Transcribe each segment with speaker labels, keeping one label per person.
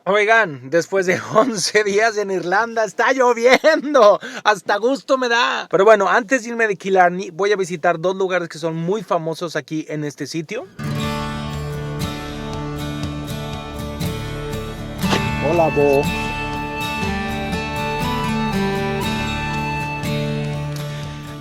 Speaker 1: Oigan, después de 11 días en Irlanda está lloviendo, hasta gusto me da. Pero bueno, antes de irme de Killarney voy a visitar dos lugares que son muy famosos aquí en este sitio. Hola, Bo.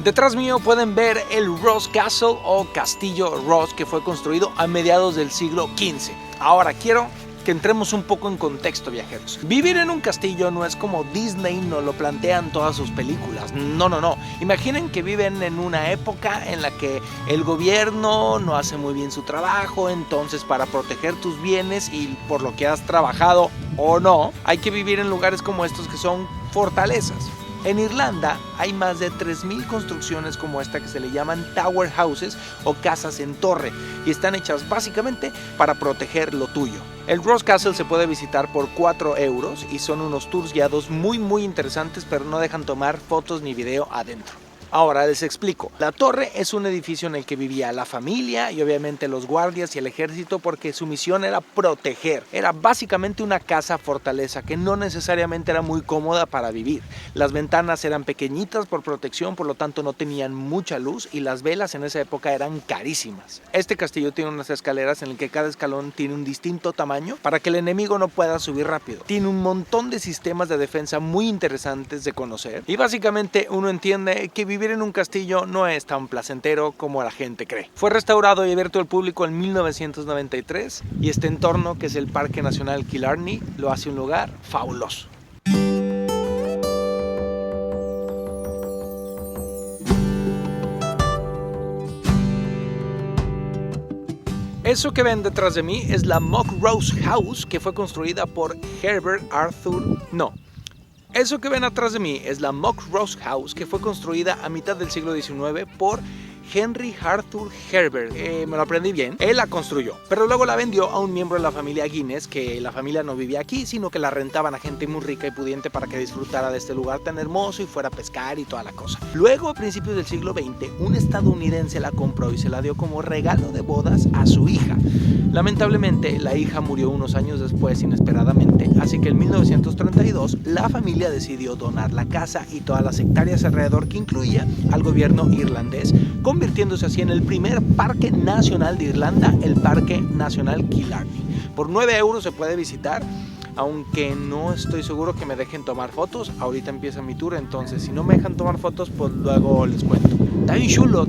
Speaker 1: Detrás mío pueden ver el Ross Castle o Castillo Ross, que fue construido a mediados del siglo XV. Ahora quiero que entremos un poco en contexto, viajeros. Vivir en un castillo no es como Disney nos lo plantean todas sus películas. No. Imaginen que viven en una época en la que el gobierno no hace muy bien su trabajo, entonces para proteger tus bienes y por lo que has trabajado o no, hay que vivir en lugares como estos que son fortalezas. En Irlanda hay más de 3,000 construcciones como esta que se le llaman Tower Houses o casas en torre y están hechas básicamente para proteger lo tuyo. El Ross Castle se puede visitar por 4 euros y son unos tours guiados muy interesantes, pero no dejan tomar fotos ni video adentro. Ahora les explico. La torre es un edificio en el que vivía la familia y obviamente los guardias y el ejército, porque su misión era proteger. Era básicamente una casa fortaleza que no necesariamente era muy cómoda para vivir. Las ventanas eran pequeñitas por protección, por lo tanto no tenían mucha luz y las velas en esa época eran carísimas. Este castillo tiene unas escaleras en el que cada escalón tiene un distinto tamaño para que el enemigo no pueda subir rápido. Tiene un montón de sistemas de defensa muy interesantes de conocer y básicamente uno entiende que vivir en un castillo no es tan placentero como la gente cree. Fue restaurado y abierto al público en 1993 y este entorno, que es el Parque Nacional Killarney, lo hace un lugar fabuloso. Eso que ven detrás de mí es la Mock Rose House, que fue construida por Eso que ven atrás de mí es la Mock Rose House, que fue construida a mitad del siglo XIX por Henry Arthur Herbert. Me lo aprendí bien. Él la construyó, pero luego la vendió a un miembro de la familia Guinness, que la familia no vivía aquí, sino que la rentaban a gente muy rica y pudiente para que disfrutara de este lugar tan hermoso y fuera a pescar y toda la cosa. Luego, a principios del siglo XX, un estadounidense la compró y se la dio como regalo de bodas a su hija. Lamentablemente, la hija murió unos años después inesperadamente, así que en 1932 la familia decidió donar la casa y todas las hectáreas alrededor que incluía al gobierno irlandés, convirtiéndose así en el primer parque nacional de Irlanda, el Parque Nacional Killarney. Por 9 euros se puede visitar, aunque no estoy seguro que me dejen tomar fotos. Ahorita empieza mi tour, entonces si no me dejan tomar fotos, pues luego les cuento. Está bien chulo.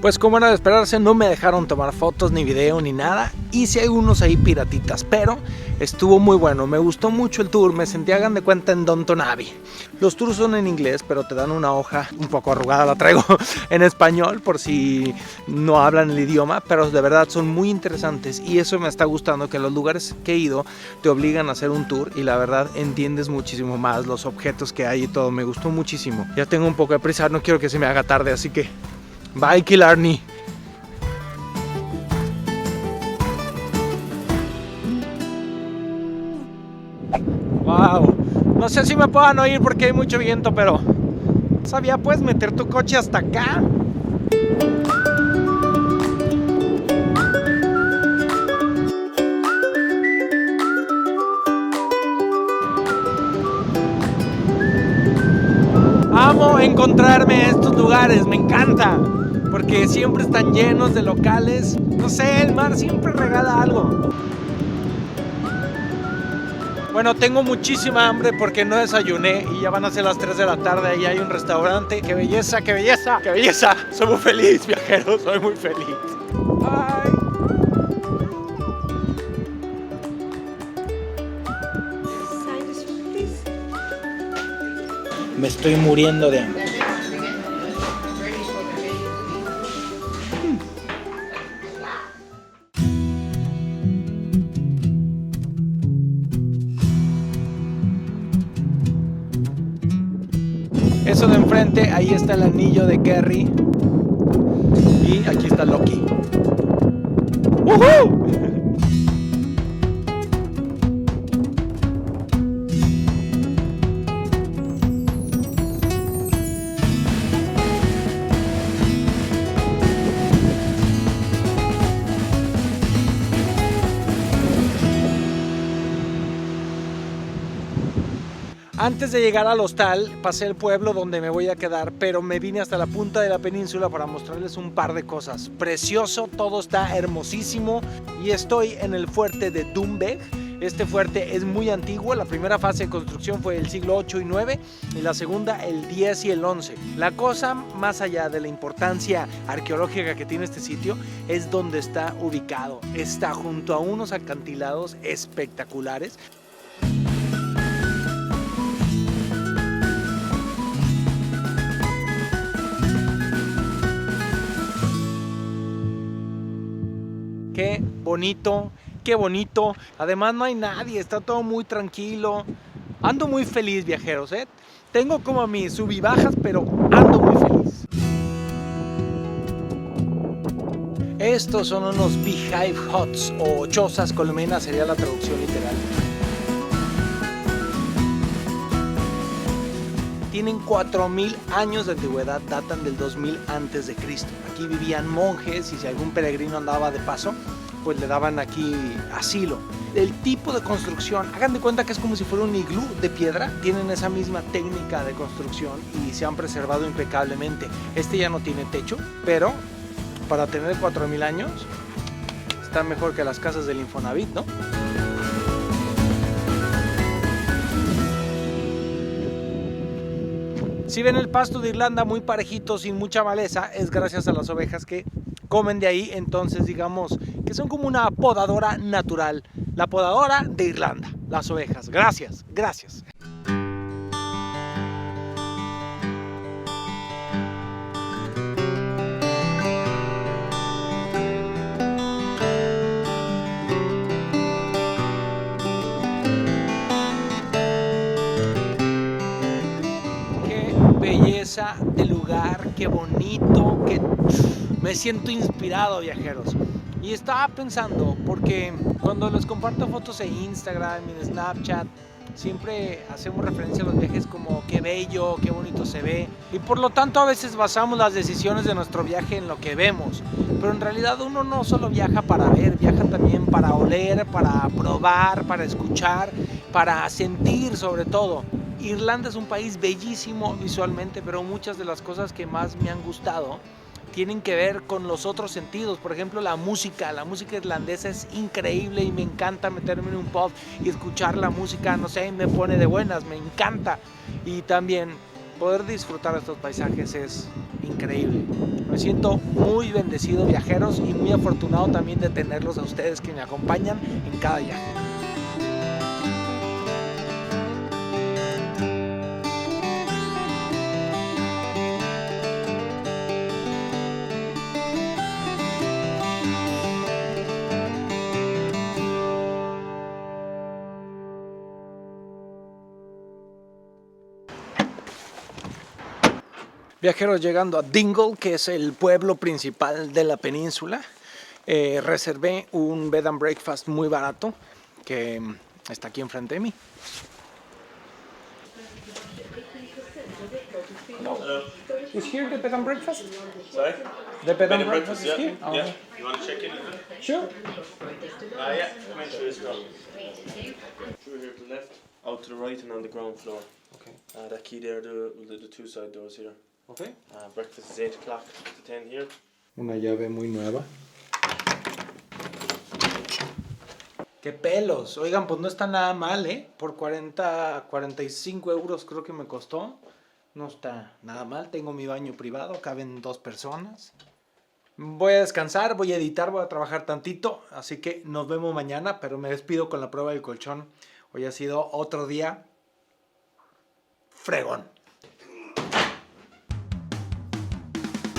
Speaker 1: Pues como era de esperarse, no me dejaron tomar fotos, ni video, ni nada. Hice algunos ahí piratitas, pero estuvo muy bueno. Me gustó mucho el tour, me sentí, hagan de cuenta, en Downton Abbey. Los tours son en inglés, pero te dan una hoja un poco arrugada, la traigo en español por si no hablan el idioma, pero de verdad son muy interesantes y eso me está gustando, que los lugares que he ido te obligan a hacer un tour y la verdad entiendes muchísimo más los objetos que hay y todo. Me gustó muchísimo. Ya tengo un poco de prisa, no quiero que se me haga tarde, así que bye, Killarney. Wow, no sé si me puedan oír porque hay mucho viento, pero ¿sabía puedes meter tu coche hasta acá? Amo encontrarme en estos lugares, me encanta, porque siempre están llenos de locales. No sé, el mar siempre regala algo. Bueno, tengo muchísima hambre porque no desayuné y ya van a ser las 3 de la tarde. Ahí hay un restaurante. ¡Qué belleza, qué belleza, qué belleza! Soy muy feliz, viajero, soy muy feliz. Bye. Me estoy muriendo de hambre. Eso de enfrente, ahí está el anillo de Kerry. Y aquí está Loki. ¡Woohoo! Antes de llegar al hostal, pasé el pueblo donde me voy a quedar, pero me vine hasta la punta de la península para mostrarles un par de cosas. Precioso, todo está hermosísimo y estoy en el fuerte de Doonbeg. Este fuerte es muy antiguo, la primera fase de construcción fue el siglo 8 y 9 y la segunda el 10 y el 11. La cosa, más allá de la importancia arqueológica que tiene este sitio, es donde está ubicado. Está junto a unos acantilados espectaculares. Qué bonito, qué bonito. Además no hay nadie, está todo muy tranquilo. Ando muy feliz, viajeros, ¿eh? Tengo como mis sub y bajas, pero ando muy feliz. Estos son unos beehive huts o chozas colmenas, sería la traducción literal. Tienen 4000 años de antigüedad, datan del 2000 antes de Cristo. Aquí vivían monjes y si algún peregrino andaba de paso, pues le daban aquí asilo. El tipo de construcción, hagan de cuenta que es como si fuera un iglú de piedra, tienen esa misma técnica de construcción y se han preservado impecablemente. Este ya no tiene techo, pero para tener 4000 años está mejor que las casas del Infonavit, ¿no? Si ven el pasto de Irlanda muy parejito, sin mucha maleza, es gracias a las ovejas que comen de ahí. Entonces digamos que son como una podadora natural. La podadora de Irlanda, las ovejas. Gracias, gracias. Belleza de lugar, qué bonito, que me siento inspirado, viajeros. Y estaba pensando, porque cuando les comparto fotos en Instagram y en Snapchat, siempre hacemos referencia a los viajes como qué bello, qué bonito se ve. Y por lo tanto a veces basamos las decisiones de nuestro viaje en lo que vemos. Pero en realidad uno no solo viaja para ver, viaja también para oler, para probar, para escuchar, para sentir sobre todo. Irlanda es un país bellísimo visualmente, pero muchas de las cosas que más me han gustado tienen que ver con los otros sentidos. Por ejemplo, la música irlandesa es increíble y me encanta meterme en un pub y escuchar la música, no sé, me pone de buenas, me encanta. Y también poder disfrutar de estos paisajes es increíble. Me siento muy bendecido, viajeros, y muy afortunado también de tenerlos a ustedes que me acompañan en cada viaje. Viajeros, llegando a Dingle, que es el pueblo principal de la península, reservé un bed and breakfast muy barato que está aquí enfrente de mí. No. Is here the bed and breakfast?
Speaker 2: Sorry?
Speaker 1: The bed and breakfast is
Speaker 2: yeah.
Speaker 1: here? Oh.
Speaker 2: Yeah. You want to check in?
Speaker 1: Sure.
Speaker 2: Yeah. Come in through this door. Through here to the left, out to the right, and on the ground floor.
Speaker 1: Okay.
Speaker 2: That key there, the two side doors here.
Speaker 1: Okay.
Speaker 2: Breakfast is 8 o'clock to 10 here.
Speaker 1: Una llave muy nueva. ¡Qué pelos! Oigan, pues no está nada mal, ¿eh? Por 45 euros creo que me costó. No está nada mal. Tengo mi baño privado, caben 2 personas. Voy a descansar, voy a editar, voy a trabajar tantito. Así que nos vemos mañana, pero me despido con la prueba del colchón. Hoy ha sido otro día fregón.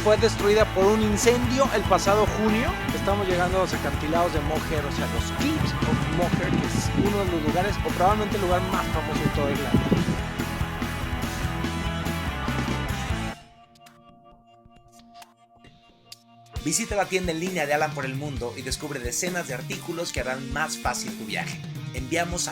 Speaker 1: Fue destruida por un incendio el pasado junio. Estamos llegando a los acantilados de Moher, o sea, los Cliffs of Moher, que es uno de los lugares, o probablemente el lugar más famoso de toda Irlanda.
Speaker 3: Visita la tienda en línea de Alan por el Mundo y descubre decenas de artículos que harán más fácil tu viaje. Enviamos